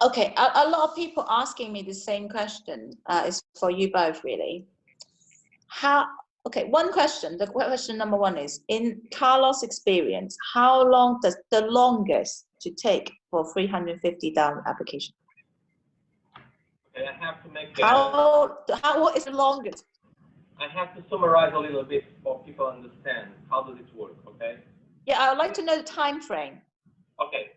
Okay, a lot of people asking me the same question. It's for you both, really. Okay, one question. The question number one is, in Carlos' experience, how long does the longest to take for 350,000 application? Okay, I have to make what is the longest? I have to summarize a little bit for people to understand how does it work, okay? Yeah, I would like to know the time frame. Okay,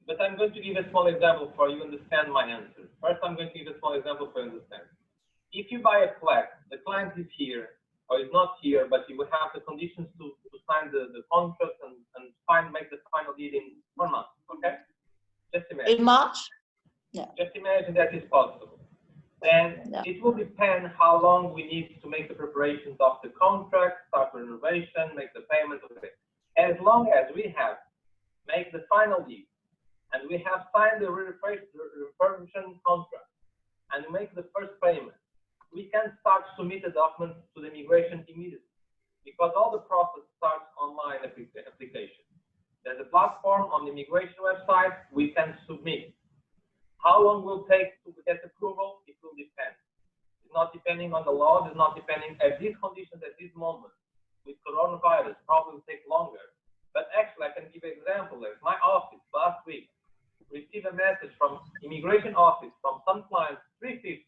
but I'm going to give a small example for you to understand my answer. First, I'm going to give a small example for you to understand. If you buy a flat, the client is here or is not here, but you will have the conditions to sign the contract and make the final deal in 1 month, okay? Just imagine. In March? Yeah. Just imagine that is possible. Then it will depend how long we need to make the preparations of the contract, start the renovation, make the payment of it. As long as we have made the final deal and we have signed the refurbishment contract and make the first payment, we can start to submit the documents to the immigration immediately, because all the process starts online application. There's a platform on the immigration website we can submit. How long will it take to get approval? It will depend. It's not depending on the law. It's not depending at these conditions at this moment. With coronavirus, probably will take longer. But actually, I can give an example. Like my office last week received a message from immigration office from some clients 350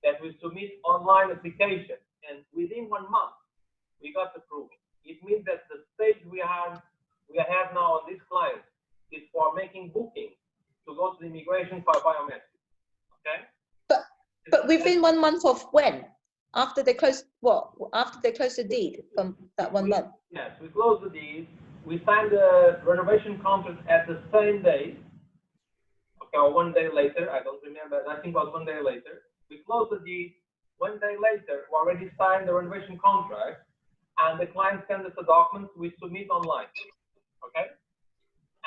that we submit online application, and within 1 month we got approval. It means that the stage we have now on this client is for making bookings to go to the immigration for biometrics. Okay. But within 1 month of when? After they close what? After they close the deed from that 1 month? Yes, we close the deed. We signed the renovation contract at the same day. Okay, or 1 day later. I don't remember. I think it was 1 day later. We closed the deed. 1 day later, we already signed the renovation contract, and the client sends us the documents. We submit online. Okay,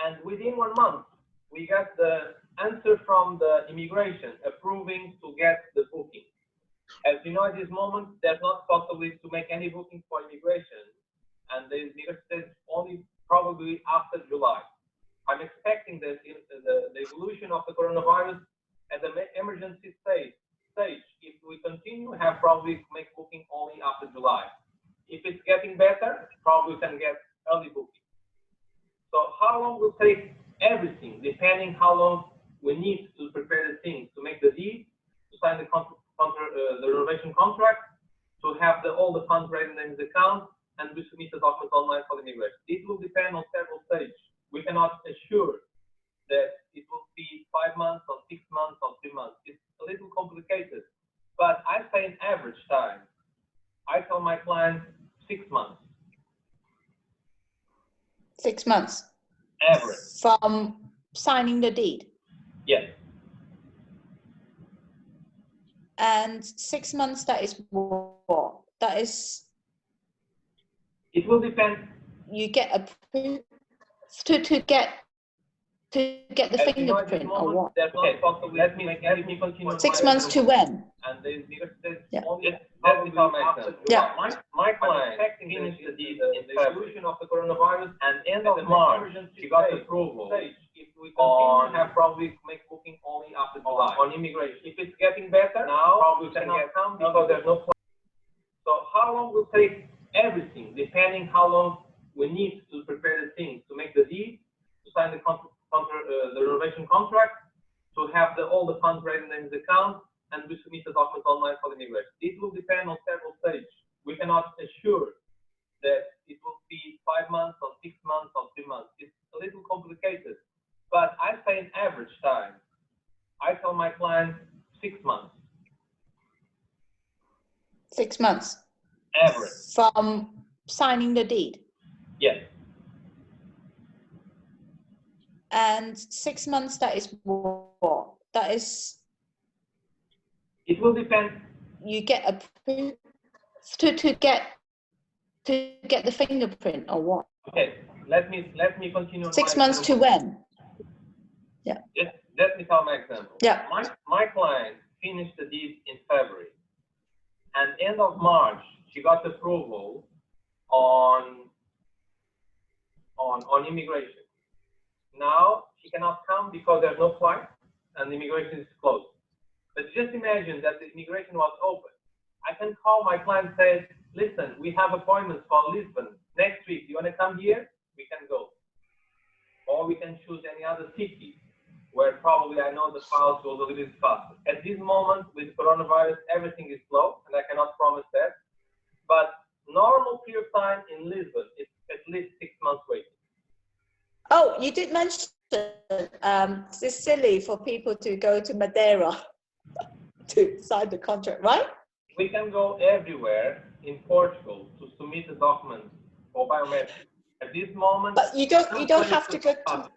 and within 1 month, we got the answer from the immigration approving to get the booking. As you know, at this moment, there's not possibility to make any booking for immigration, and the immigration says only probably after July. I'm expecting that the evolution of the coronavirus at the emergency stage, if we continue, have probably make booking only after July. If it's getting better, probably we can get early booking. So how long will take? Everything, depending how long we need to prepare the things, to make the deed, to sign the renovation contract, to have all the funds ready in the account, and we submit the documents online for the immigration. This will depend on several stages. We cannot assure that it will be 5 months or 6 months or 3 months. It's a little complicated, but I say an average time. I tell my clients 6 months. 6 months. Average. From signing the deed? Yes. And 6 months, that is what? That is... It will depend. You get approved to get the fingerprint or what? Okay, let me continue. 6 months to when? And the yeah. Yeah. My client finished the deed in the evolution of the coronavirus, and end of March she got approval. If we continue, have probably make booking only after July on immigration. If it's getting better now, probably we cannot come because there's no plan. So how long will take? Everything, depending how long we need to prepare the things, to make the deed, to sign the renovation contract, to have all the funds ready in the account, and we submit the documents online for the immigration. It will depend on several stages. We cannot assure that it will be 5 months or 6 months or 3 months. It's a little complicated, but I say an average time. I tell my clients 6 months. 6 months. Average. From signing the deed? Yes. And 6 months, that is what? That is... It will depend. You get approved to get the fingerprint or what? Okay, let me continue. 6 months to when? Yeah. Let me tell my example. Yeah. My client finished the deed in February, and end of March she got approval on immigration. Now she cannot come because there's no flight. and immigration is closed. But just imagine that the immigration was open. I can call my client and say, listen, we have appointments for Lisbon next week. You want to come here? We can go. Or we can choose any other city where probably I know the files will go a little bit faster. At this moment, with coronavirus, everything is slow, and I cannot promise that. But normal period of time in Lisbon is at least 6 months waiting. Oh, you did mention it's silly for people to go to Madeira to sign the contract, right? We can go everywhere in Portugal to submit the documents for biometrics. At this moment, but you don't have to go to.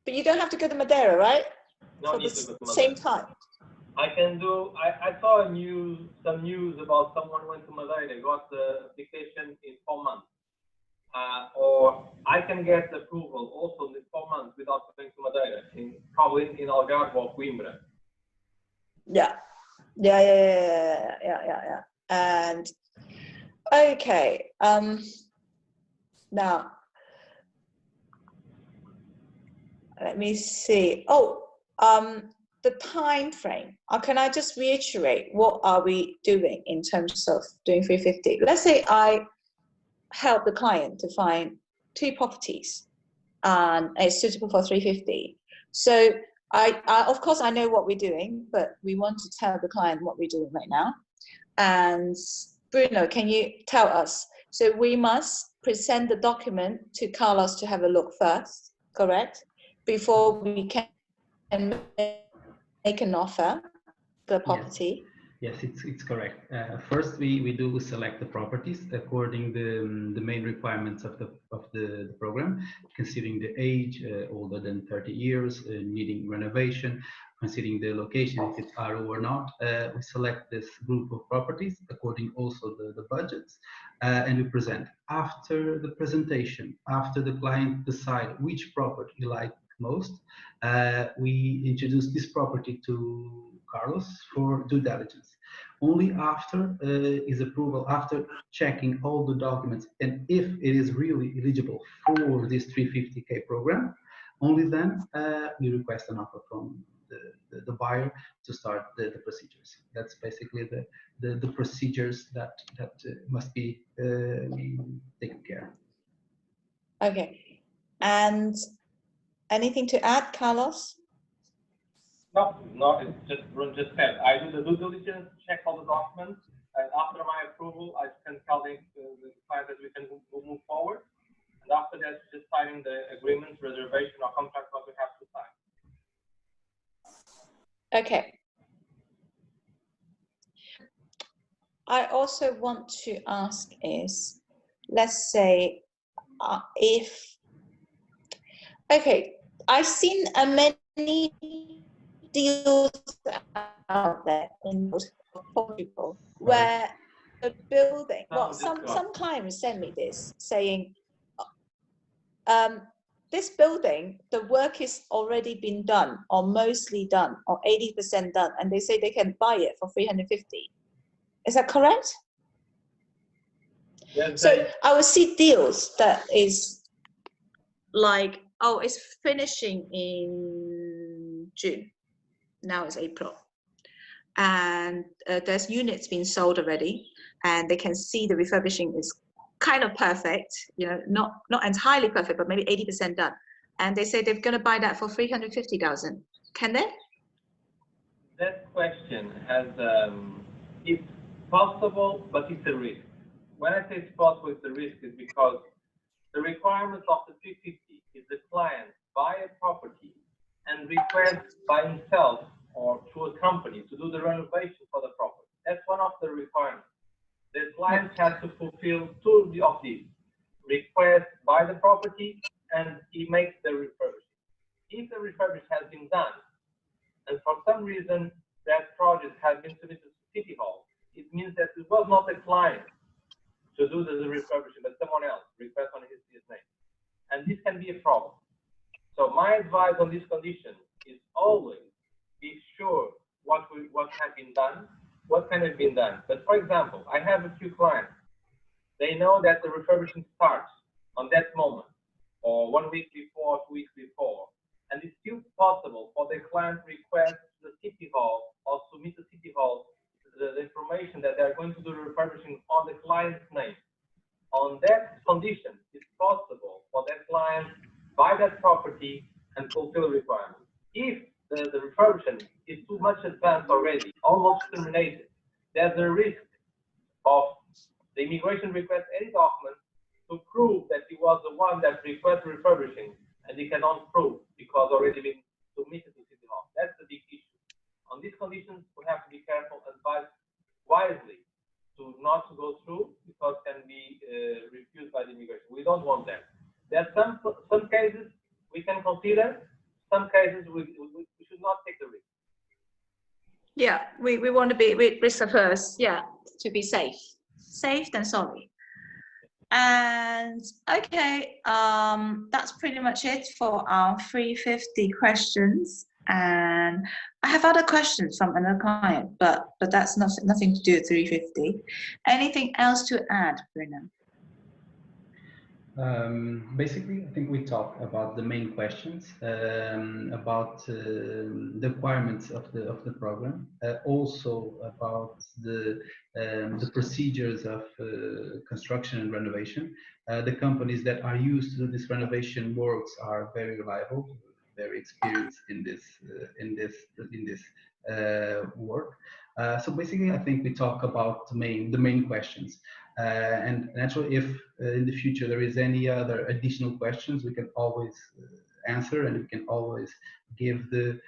But you don't have to go to Madeira, right? No for need the to go to Madeira. same time. I can do. I saw some news about someone went to Madeira. They got the application in 4 months. Or I can get approval also in 4 months without going to Madeira, probably in Algarve or Coimbra. Yeah. And okay, now let me see. The time frame. Can I just reiterate what are we doing in terms of doing 350? Let's say I help the client to find 2 properties and it's suitable for 350. So I of course I know what we're doing, but we want to tell the client what we're doing right now. And Bruno, can you tell us? So we must present the document to Carlos to have a look first, correct? Before we can make an offer for the property. Yes, it's correct. First, we do select the properties according the main requirements of the program, considering the age, older than 30 years, needing renovation, considering the location, if it's RO or not. We select this group of properties according also the budgets, and we present. After the presentation, after the client decide which property he likes most, we introduce this property to Carlos for due diligence. Only after his approval, after checking all the documents, and if it is really eligible for this 350k program, only then we request an offer from the buyer to start the procedures. That's basically the procedures that must be taken care of. Okay, and anything to add, Carlos? No, it's just Bruno just said. I do the due diligence, check all the documents, and after my approval, I can tell the client that we can move forward. And after that, just signing the agreement, reservation, or contract what we have to sign. Okay. I also want to ask is, let's say, okay, I've seen many deals out there in Portugal where the building, well, some clients send me this saying, this building, the work is already been done or mostly done or 80% done, and they say they can buy it for 350. Is that correct? Yes, so I will see deals that is like, oh, it's finishing in June. Now it's April. And there's units being sold already, and they can see the refurbishing is kind of perfect, you know, not entirely perfect, but maybe 80% done. And they say they're going to buy that for 350,000. Can they? That question has, it's possible, but it's a risk. When I say it's possible, it's a risk is because the requirements of the 350 is the client buy a property and request by himself or through a company to do the renovation for the property. That's one of the requirements. The client has to fulfill 2 of these: request by the property and he makes the refurbishment. If the refurbishment has been done, and for some reason that project has been submitted to City Hall, it means that it was not the client to do the refurbishment, but someone else request on his name. And this can be a problem. So my advice on this condition is always be sure what has been done, what can have been done. But for example, I have a few clients. They know that the refurbishment starts on that moment, or 1 week before, 2 weeks before, possible for the client to request the City Hall or submit to City Hall the information that they're going to do the refurbishing on the client's name. On that condition, it's possible for that client to buy that property and fulfill the requirements. If the refurbishing is too much advanced already, almost terminated, there's a risk of the immigration request any document to prove that he was the one that requested refurbishing, and he cannot prove because already been submitted to City Hall. That's the big issue. On these conditions, we have to be careful and advise wisely to not to go through because can be refused by the immigration. We don't want that. There are some cases we can consider, some cases we should not take the risk. Yeah, we want to be risk averse, yeah, to be safe. Safe than sorry. And okay, that's pretty much it for our 350 questions. And I have other questions from another client, but that's nothing to do with 350. Anything else to add, Bruno? Basically, I think we talked about the main questions, about the requirements of the program, also about the procedures of construction and renovation. The companies that are used to do this renovation works are very reliable, very experienced in this work. So basically, I think we talk about the main questions. And naturally, if in the future there is any other additional questions, we can always answer, and we can always give the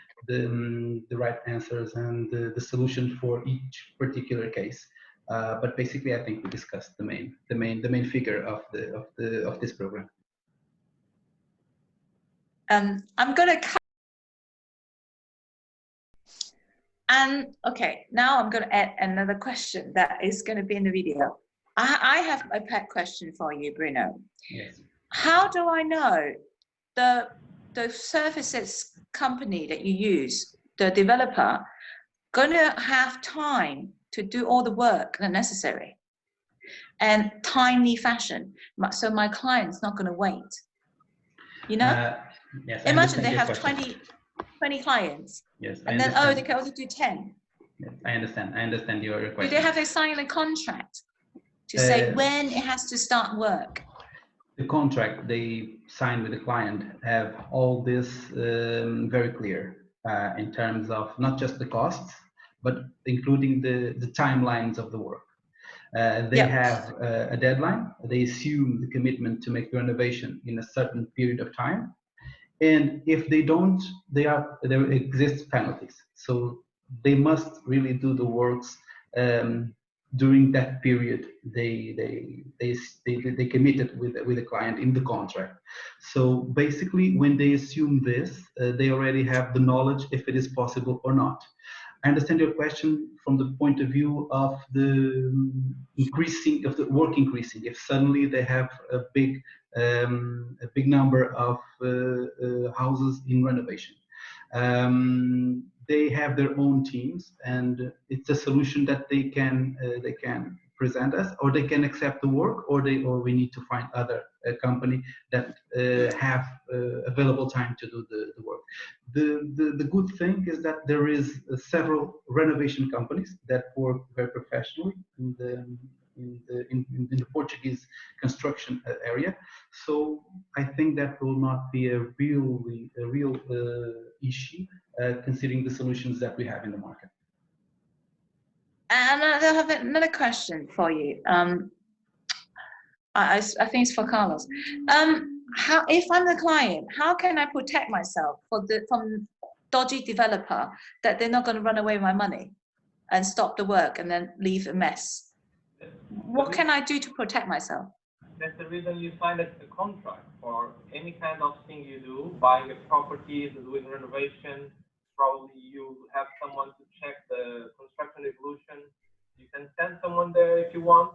right answers and the solution for each particular case. But basically, I think we discussed the main figure of this program. I'm gonna cut. And okay, now I'm gonna add another question that is gonna be in the video. I have a pet question for you, Bruno. Yes. How do I know the services company that you use, the developer, gonna have time to do all the work that's necessary and timely fashion, so my client's not gonna wait? You know? Yes. Imagine they have 20 clients. Yes. And then they can only do 10. Yes, I understand your question. Do they have to sign a contract to say when it has to start work? The contract they sign with the client have all this very clear in terms of not just the costs, but including the timelines of the work. They have a deadline. They assume the commitment to make the renovation in a certain period of time, and if they don't, there exist penalties. So they must really do the works during that period they committed with the client in the contract. So basically, when they assume this, they already have the knowledge if it is possible or not. I understand your question from the point of view of the work increasing. If suddenly they have a big number of houses in renovation. They have their own teams, and it's a solution that they can present us, or they can accept the work, or we need to find other company that have available time to do the work. The good thing is that there is several renovation companies that work very professionally in the Portuguese construction area. So I think that will not be a real issue, considering the solutions that we have in the market. And I have another question for you. I think it's for Carlos. If I'm the client, how can I protect myself from dodgy developer that they're not going to run away with my money and stop the work and then leave a mess? What can I do to protect myself? That's the reason you sign a contract for any kind of thing you do, buying a property, doing renovation. Probably you have someone to check the construction evolution. You can send someone there if you want.